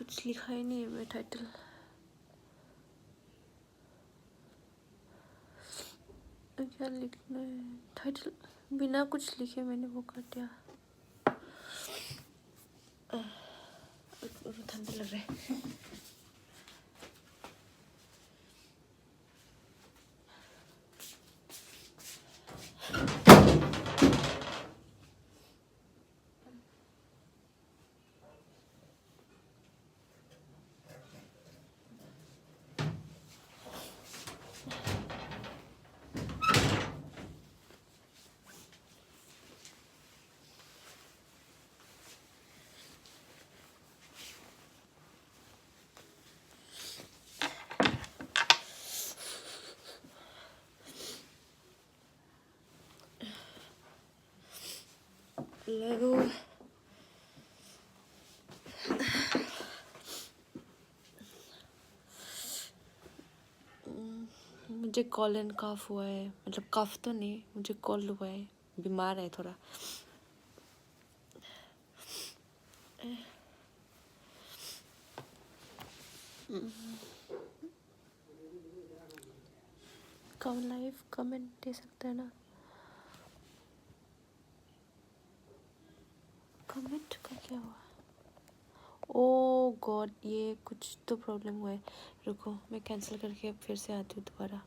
कुछ लिखा ही नहीं है मैं टाइटल। क्या लिखना है टाइटल? बिना कुछ लिखे मैंने वो कर दिया। ठंडा लग रहा है। लगो मुझे कॉलन कफ हुआ है, मतलब कफ तो नहीं, मुझे कोल्ड हुआ है, बीमार है थोड़ा। कम लाइव कमेंट दे सकते हैं ना? कमेंट का क्या हुआ? ओ गॉड, ये कुछ तो प्रॉब्लम हुआ है। रुको मैं कैंसिल करके फिर से आती हूँ दोबारा।